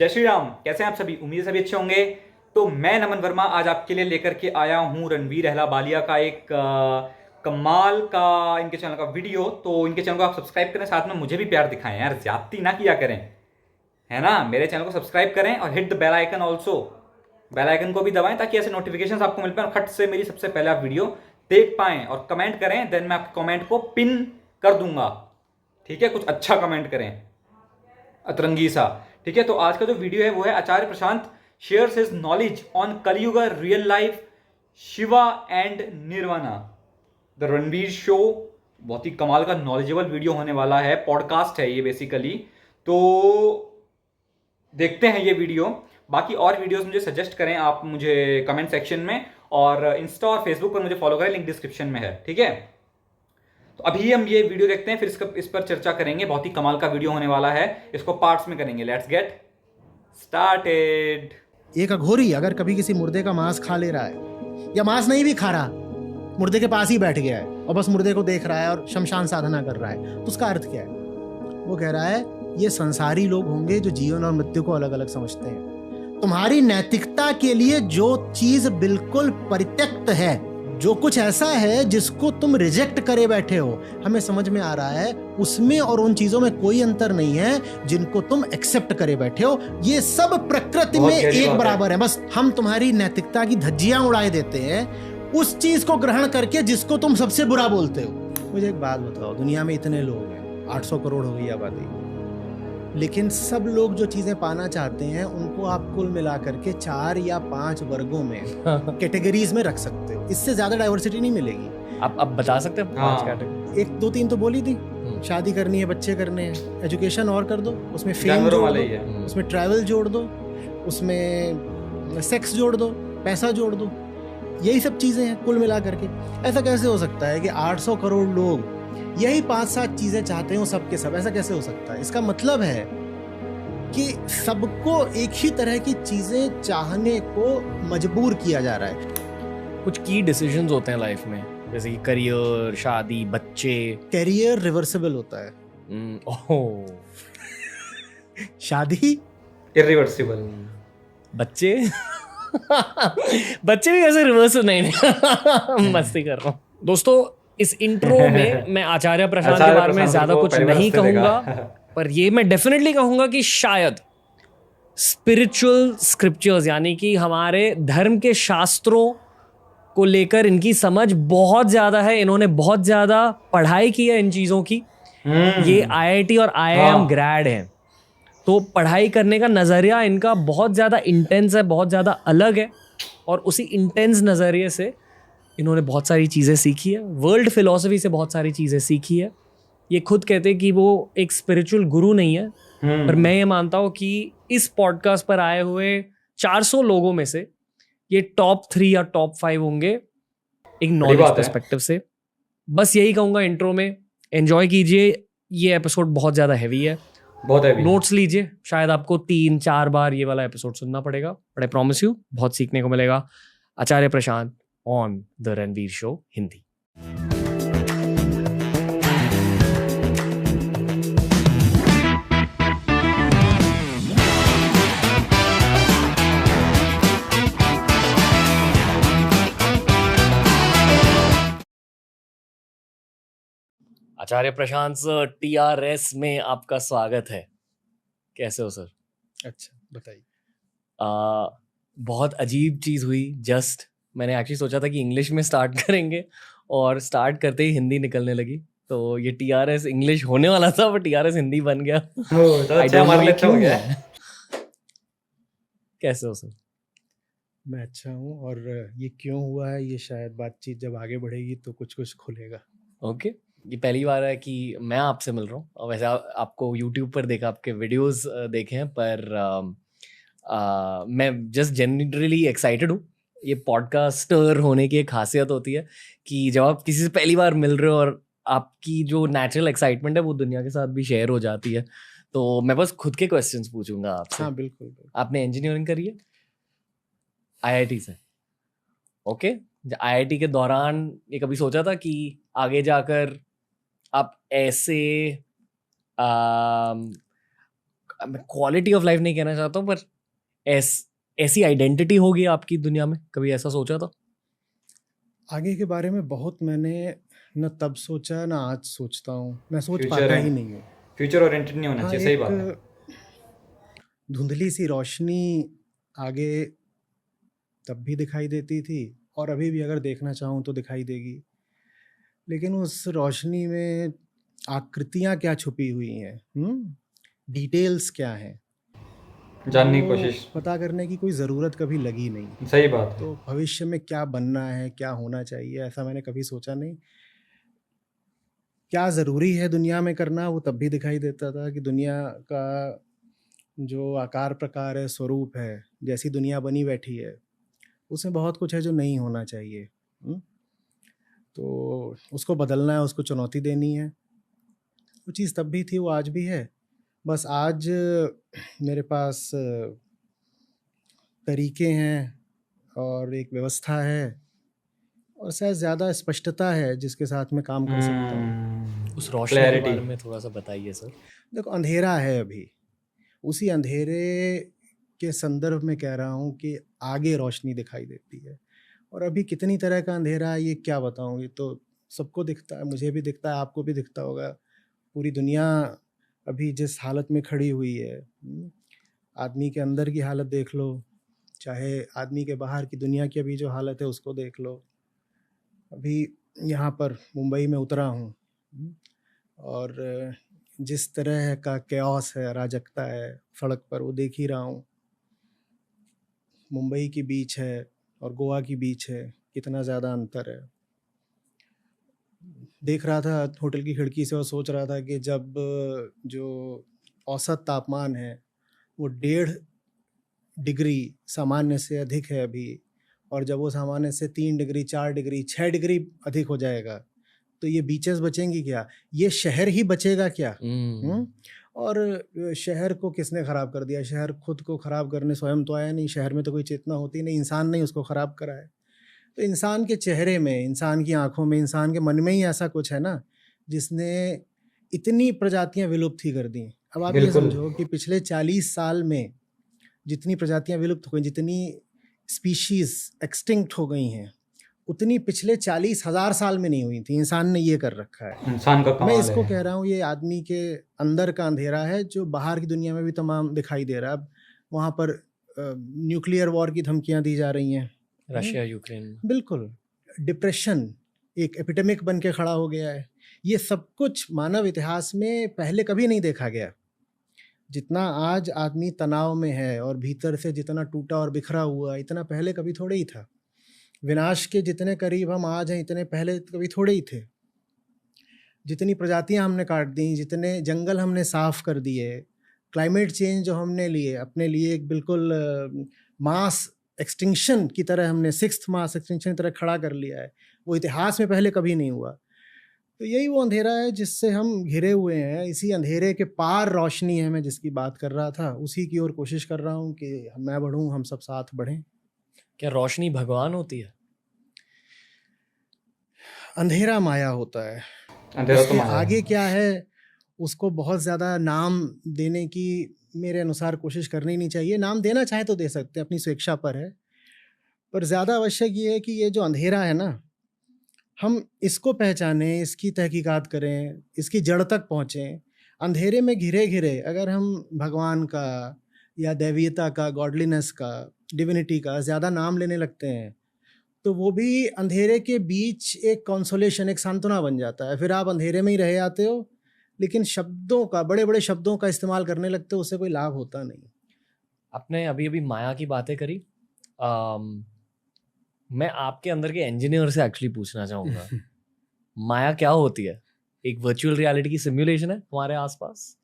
जय श्री राम। कैसे हैं आप सभी? उम्मीद है सभी अच्छे होंगे। तो मैं नमन वर्मा आज आपके लिए लेकर के आया हूं रणवीर अहलावालिया का एक कमाल का इनके चैनल का वीडियो। तो इनके चैनल को आप सब्सक्राइब करें, साथ में मुझे भी प्यार दिखाएं यार, ज्यादती ना किया करें, है ना। मेरे चैनल को सब्सक्राइब करें और hit the bell icon also, bell icon को भी दबाएं ताकि ऐसे नोटिफिकेशन आपको मिल पाए और खट से मेरी सबसे पहले आप वीडियो देख पाएं। और कमेंट करें, देन मैं आपके कमेंट को पिन कर दूंगा। ठीक है, कुछ अच्छा कमेंट करें, अतरंगी सा। ठीक है, तो आज का जो वीडियो है वो है Acharya Prashant shares his knowledge on Kalyuga real life Shiva and nirvana the Ranveer show. बहुत ही कमाल का नॉलेजेबल वीडियो होने वाला है, पॉडकास्ट है ये बेसिकली। तो देखते हैं ये वीडियो। बाकी और वीडियोस मुझे सजेस्ट करें आप मुझे कमेंट सेक्शन में, और इंस्टा और फेसबुक पर मुझे फॉलो करें, लिंक डिस्क्रिप्शन में है। ठीक है, तो अभी हम ये वीडियो देखते हैं, फिर इस पर चर्चा करेंगे। बहुत ही कमाल का वीडियो होने वाला है, इसको पार्ट्स में करेंगे। Let's get started. एक अघोरी अगर कभी किसी मुर्दे का मांस खा ले रहा है, या मांस नहीं भी खा रहा, मुर्दे के पास ही बैठ गया है और बस मुर्दे को देख रहा है और शमशान साधना कर रहा है, तो उसका अर्थ क्या है? वो कह रहा है ये संसारी लोग होंगे जो जीवन और मृत्यु को अलग अलग समझते हैं। तुम्हारी नैतिकता के लिए जो चीज बिल्कुल परित्यक्त है, जो कुछ ऐसा है जिसको तुम रिजेक्ट करे बैठे हो, हमें समझ में आ रहा है उसमें और उन चीजों में कोई अंतर नहीं है जिनको तुम एक्सेप्ट करे बैठे हो। ये सब प्रकृति में एक बराबर है, बस हम तुम्हारी नैतिकता की धज्जियां उड़ाए देते हैं उस चीज को ग्रहण करके जिसको तुम सबसे बुरा बोलते हो। मुझे एक बात बताओ, दुनिया में इतने लोग हैं, 800 करोड़ हो गई आबादी, लेकिन सब लोग जो चीजें पाना चाहते हैं उनको आप कुल मिला करके 4 या 5 वर्गों में कैटेगरीज में रख सकते हो। इससे ज्यादा डाइवर्सिटी नहीं मिलेगी। आप बता सकते हैं 5 कैटेगरी? 1 2 3 तो बोली थी। शादी करनी है, बच्चे करने हैं, एजुकेशन और कर दो, उसमें फेम जोड़ दो, उसमें ट्रैवल जोड़ दो, उसमें सेक्स जोड़ दो, पैसा जोड़ दो, यही सब चीजें हैं कुल मिला करके। ऐसा कैसे हो सकता है कि 800 करोड़ लोग यही 5-7 चीजें चाहते हैं, सबके सब? ऐसा कैसे हो सकता है? इसका मतलब है कि सबको एक ही तरह की चीजें चाहने को मजबूर किया जा रहा है। कुछ की डिसीजंस होते हैं लाइफ में, जैसे कि करियर, शादी, बच्चे। कैरियर रिवर्सिबल होता है, शादी इरिवर्सिबल। बच्चे बच्चे भी कैसे रिवर्स? नहीं मस्ती कर रहा हूँ दोस्तों। इस इंट्रो में मैं आचार्य प्रशांत के बारे में ज्यादा कुछ नहीं कहूंगा, पर ये मैं डेफिनेटली कहूंगा कि शायद स्पिरिचुअल स्क्रिप्चर्स यानी कि हमारे धर्म के शास्त्रों को लेकर इनकी समझ बहुत ज्यादा है। इन्होंने बहुत ज्यादा पढ़ाई की है इन चीजों की। ये IIT और IIM ग्रेड हैं, तो पढ़ाई करने का नजरिया इनका बहुत ज्यादा इंटेंस है, बहुत ज्यादा अलग है, और उसी इंटेंस नजरिए से इन्होंने बहुत सारी चीज़ें सीखी है, वर्ल्ड फिलॉसफी से बहुत सारी चीज़ें सीखी है। ये खुद कहते हैं कि वो एक स्पिरिचुअल गुरु नहीं है, पर मैं ये मानता हूँ कि इस पॉडकास्ट पर आए हुए 400 लोगों में से ये टॉप 3 या टॉप 5 होंगे एक नॉलेज पर्सपेक्टिव से। बस यही कहूँगा इंट्रो में। एंजॉय कीजिए, ये एपिसोड बहुत ज़्यादा हैवी है, बहुत हैवी। नोट्स लीजिए, शायद आपको 3-4 बार ये वाला एपिसोड सुनना पड़ेगा, बट आई प्रॉमिस यू बहुत सीखने को मिलेगा। आचार्य प्रशांत on the Ranveer Show Hindi। Acharya Prashant sir, TRS में आपका स्वागत है। कैसे हो सर? अच्छा बताइए। बहुत अजीब चीज हुई जस्ट। मैंने एक्चुअली सोचा था कि इंग्लिश में स्टार्ट करेंगे और स्टार्ट करते ही हिंदी निकलने लगी, तो ये TRS इंग्लिश होने वाला था पर TRS हिंदी बन गया। कैसे हो सर? मैं अच्छा हूँ, और ये क्यों हुआ है ये शायद बातचीत जब आगे बढ़ेगी तो कुछ कुछ खुलेगा। ओके, ये पहली बार है कि मैं आपसे मिल रहा हूँ, और वैसे आपको YouTube पर देखा, आपके वीडियोस देखे हैं, पर मैं जस्ट जनरली एक्साइटेड हूँ। ये पॉडकास्टर होने की एक खासियत होती है कि जब आप किसी से पहली बार मिल रहे हो और आपकी जो नेचुरल एक्साइटमेंट है वो दुनिया के साथ भी शेयर हो जाती है। तो मैं बस खुद के क्वेश्चंस पूछूंगा आपसे। हाँ बिल्कुल। आपने इंजीनियरिंग करी है IIT से? ओके, IIT के दौरान ये कभी सोचा था कि आगे जाकर आप ऐसे मैं क्वालिटी ऑफ लाइफ नहीं कहना चाहता हूँ, पर ऐसी आइडेंटिटी होगी आपकी दुनिया में, कभी ऐसा सोचा था? आगे के बारे में बहुत मैंने न तब सोचा न आज सोचता हूँ, मैं सोच फ्यूचर पाता है, ही नहीं हूँ। फ्यूचर ओरिएंटेड नहीं होना हाँ, चाहिए, सही बात है। एक धुंधली सी रोशनी आगे तब भी दिखाई देती थी और अभी भी अगर देखना चाहूँ तो दिखाई देगी, लेकिन उस रोशनी में आकृतियाँ क्या छुपी हुई हैं, डिटेल्स क्या हैं, जानने की वो कोशिश, पता करने की कोई ज़रूरत कभी लगी नहीं। सही बात है। तो भविष्य में क्या बनना है, क्या होना चाहिए, ऐसा मैंने कभी सोचा नहीं। क्या ज़रूरी है दुनिया में करना, वो तब भी दिखाई देता था कि दुनिया का जो आकार प्रकार है, स्वरूप है, जैसी दुनिया बनी बैठी है, उसमें बहुत कुछ है जो नहीं होना चाहिए। तो उसको बदलना है, उसको चुनौती देनी है। वो चीज़ तब भी थी, वो आज भी है। बस आज मेरे पास तरीके हैं और एक व्यवस्था है और शायद ज़्यादा स्पष्टता है जिसके साथ मैं काम कर सकता हूँ। उस रोशनी के बारे में थोड़ा सा बताइए सर। देखो, अंधेरा है अभी, उसी अंधेरे के संदर्भ में कह रहा हूँ कि आगे रोशनी दिखाई देती है। और अभी कितनी तरह का अंधेरा है ये क्या बताऊँ, ये तो सबको दिखता है, मुझे भी दिखता है, आपको भी दिखता होगा। पूरी दुनिया अभी जिस हालत में खड़ी हुई है, आदमी के अंदर की हालत देख लो, चाहे आदमी के बाहर की दुनिया की अभी जो हालत है उसको देख लो। अभी यहाँ पर मुंबई में उतरा हूँ और जिस तरह का कैओस है, अराजकता है सड़क पर, वो देख ही रहा हूँ। मुंबई की बीच है और गोवा की बीच है, कितना ज़्यादा अंतर है। देख रहा था होटल की खिड़की से और सोच रहा था कि जब जो औसत तापमान है वो 1.5 डिग्री सामान्य से अधिक है अभी, और जब वो सामान्य से 3 डिग्री 4 डिग्री 6 डिग्री अधिक हो जाएगा तो ये बीचेस बचेंगी क्या, ये शहर ही बचेगा क्या? और शहर को किसने ख़राब कर दिया? शहर खुद को ख़राब करने स्वयं तो आया नहीं, शहर में तो कोई चेतना होती नहीं, इंसान ने उसको ख़राब करा है। तो इंसान के चेहरे में, इंसान की आंखों में, इंसान के मन में ही ऐसा कुछ है ना जिसने इतनी प्रजातियां विलुप्त ही कर दी। अब आप ये समझो कि पिछले 40 साल में जितनी प्रजातियां विलुप्त हो गई, जितनी स्पीशीज़ एक्सटिंक्ट हो गई हैं, उतनी पिछले 40,000 साल में नहीं हुई थी। इंसान ने ये कर रखा है, इंसान का कमाल मैं है। इसको कह रहा हूँ, ये आदमी के अंदर का अंधेरा है जो बाहर की दुनिया में भी तमाम दिखाई दे रहा है। अब वहाँ पर न्यूक्लियर वॉर की धमकियाँ दी जा रही हैं, रशिया यूक्रेन, बिल्कुल। डिप्रेशन एक एपिडेमिक बन के खड़ा हो गया है। ये सब कुछ मानव इतिहास में पहले कभी नहीं देखा गया। जितना आज आदमी तनाव में है और भीतर से जितना टूटा और बिखरा हुआ, इतना पहले कभी थोड़े ही था। विनाश के जितने करीब हम आज हैं, इतने पहले कभी थोड़े ही थे। जितनी प्रजातियां हमने काट दी, जितने जंगल हमने साफ कर दिए, क्लाइमेट चेंज जो हमने लिए अपने लिए एक बिल्कुल मास एक्सटिंक्शन की तरह, हमने 6th मास एक्सटिंक्शन की तरह खड़ा कर लिया है, वो इतिहास में पहले कभी नहीं हुआ। तो यही वो अंधेरा है जिससे हम घिरे हुए हैं। इसी अंधेरे के पार रोशनी है, मैं जिसकी बात कर रहा था, उसी की ओर कोशिश कर रहा हूँ कि मैं बढ़ूँ, हम सब साथ बढ़ें। क्या रोशनी भगवान होती है? अंधेरा माया होता है। अंधेरा तो आगे क्या है उसको बहुत ज़्यादा नाम देने की मेरे अनुसार कोशिश करनी नहीं चाहिए। नाम देना चाहे तो दे सकते हैं, अपनी स्वेच्छा पर है, पर ज़्यादा आवश्यक ये है कि ये जो अंधेरा है ना, हम इसको पहचानें, इसकी तहकीकात करें, इसकी जड़ तक पहुँचें। अंधेरे में घिरे घिरे अगर हम भगवान का या दैवीयता का, गॉडलीनेस का, डिविनिटी का ज़्यादा नाम लेने लगते हैं तो वो भी अंधेरे के बीच एक कंसोलेशन, एक सांत्वना बन जाता है। फिर आप अंधेरे में ही रह जाते हो, लेकिन शब्दों का, बड़े बड़े शब्दों का इस्तेमाल करने लगते हो, उससे कोई लाभ होता नहीं। आपने अभी अभी माया की बातें करी। मैं आपके अंदर के इंजीनियर से एक्चुअली पूछना चाहूँगा माया क्या होती है? एक वर्चुअल रियलिटी की सिमुलेशन है हमारे आसपास?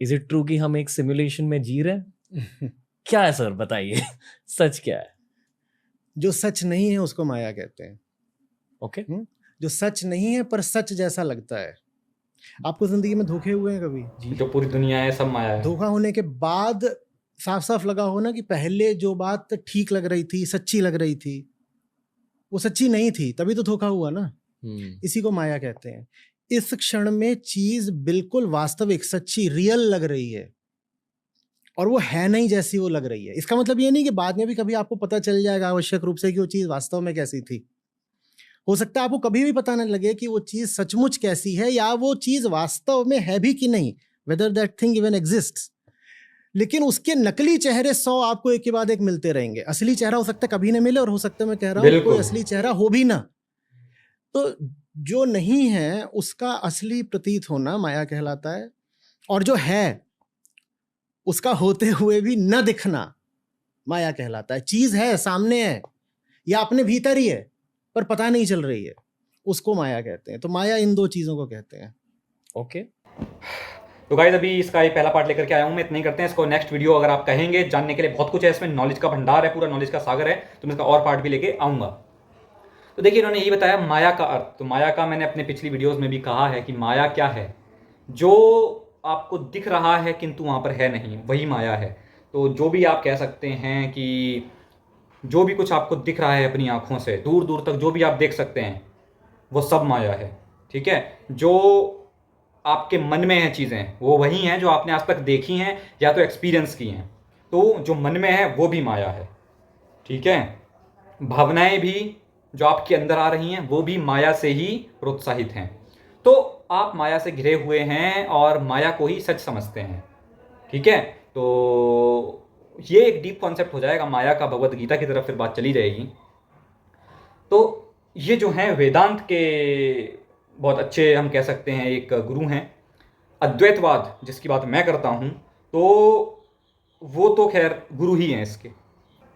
इज इट ट्रू कि हम एक सिमुलेशन में जी रहे हैं? क्या है सर, बताइए सच क्या है? जो सच नहीं है उसको माया कहते हैं। ओके जो सच नहीं है पर सच जैसा लगता है। आपको जिंदगी में धोखे हुए हैं कभी? जी, जो पूरी दुनिया है सब माया है। धोखा होने के बाद साफ साफ लगा हो ना कि पहले जो बात ठीक लग रही थी, सच्ची लग रही थी, वो सच्ची नहीं थी, तभी तो धोखा हुआ ना। इसी को माया कहते हैं। इस क्षण में चीज बिल्कुल वास्तविक, सच्ची, रियल लग रही है, और वो है नहीं जैसी वो लग रही है। इसका मतलब ये नहीं कि बाद में भी कभी आपको पता चल जाएगा आवश्यक रूप से कि वो चीज़ वास्तव में कैसी थी। हो सकता है आपको कभी भी पता न लगे कि वो चीज़ सचमुच कैसी है या वो चीज़ वास्तव में है भी कि नहीं, whether that thing even exists. लेकिन उसके नकली चेहरे 100 आपको एक के बाद एक मिलते रहेंगे। असली चेहरा हो सकता है कभी ना मिले, और हो सकता है, मैं कह रहा हूँ, कोई असली चेहरा हो भी ना। तो जो नहीं है उसका असली प्रतीत होना माया कहलाता है, और जो है उसका होते हुए भी न दिखना माया कहलाता है। चीज है, सामने है, या अपने भीतर ही है पर पता नहीं चल रही है, उसको माया कहते हैं। तो माया इन दो चीजों को कहते हैं। ओके तो गाइस अभी इसका एक पहला पार्ट लेकर के आया हूँ मैं, इतना ही करते हैं। इसको नेक्स्ट वीडियो अगर आप कहेंगे, जानने के लिए बहुत कुछ है इसमें, नॉलेज का भंडार है, पूरा नॉलेज का सागर है, तो मैं इसका और पार्ट भी लेके आऊँगा। तो देखिए इन्होंने यही बताया माया का अर्थ। तो माया का मैंने अपने पिछली वीडियोस में भी कहा है कि माया क्या है, जो आपको दिख रहा है किंतु वहाँ पर है नहीं, वही माया है। तो जो भी आप कह सकते हैं कि जो भी कुछ आपको दिख रहा है अपनी आँखों से, दूर दूर तक जो भी आप देख सकते हैं वो सब माया है, ठीक है। जो आपके मन में है चीज़ें वो वही हैं जो आपने आज तक देखी हैं या तो एक्सपीरियंस की हैं। तो जो मन में है वो भी माया है, ठीक है। भावनाएं भी जो आपके अंदर आ रही हैं वो भी माया से ही प्रोत्साहित हैं। तो आप माया से घिरे हुए हैं और माया को ही सच समझते हैं, ठीक है। तो ये एक डीप कॉन्सेप्ट हो जाएगा माया का, भगवत गीता की तरफ फिर बात चली जाएगी। तो ये जो हैं वेदांत के बहुत अच्छे हम कह सकते हैं एक गुरु हैं। अद्वैतवाद जिसकी बात मैं करता हूँ, तो वो तो खैर गुरु ही हैं इसके।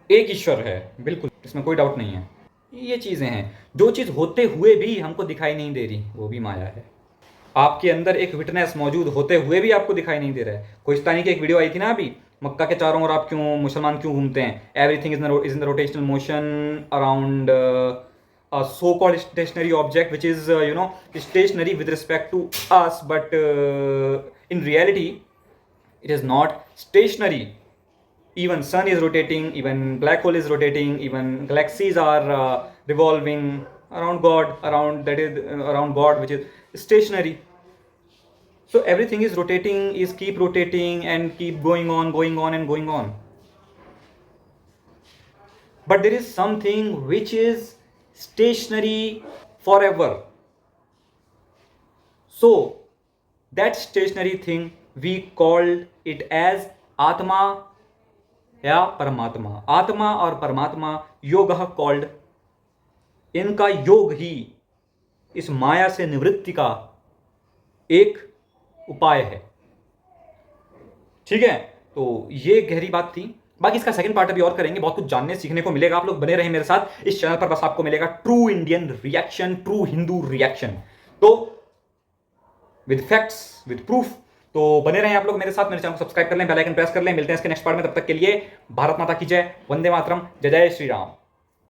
एक ईश्वर है, बिल्कुल, इसमें कोई डाउट नहीं है। ये चीज़ें हैं, जो चीज़ होते हुए भी हमको दिखाई नहीं दे रही वो भी माया है। आपके अंदर एक विटनेस मौजूद होते हुए भी आपको दिखाई नहीं दे रहा है। कोहिस्तानी की एक वीडियो आई थी ना अभी, मक्का के चारों ओर आप क्यों, मुसलमान क्यों घूमते हैं, everything is in the rotational motion around a so-called stationary object which is stationary with respect to us, but in reality it is not stationary. Even sun is rotating, even black hole is rotating, even galaxies are revolving around God, around God, which is stationary. So everything is rotating, is keep rotating and keep going on and going on. But there is something which is stationary forever. So that stationary thing we called it as आत्मा या परमात्मा। आत्मा और परमात्मा योगः called, इनका योग ही इस माया से निवृत्ति का एक उपाय है, ठीक है। तो ये गहरी बात थी। बाकी इसका सेकंड पार्ट अभी और करेंगे, बहुत कुछ जानने सीखने को मिलेगा। आप लोग बने रहें मेरे साथ इस चैनल पर, बस आपको मिलेगा true Indian reaction, true Hindu reaction, तो विद फैक्ट्स, विद प्रूफ। तो बने रहें आप लोग मेरे साथ, मेरे चैनल को सब्सक्राइब कर लें, बेल आइकन प्रेस कर लें। मिलते हैं इसके नेक्स्ट पार्ट में, तब तक के लिए भारत माता की जय, वंदे मातरम, जय जय श्री राम।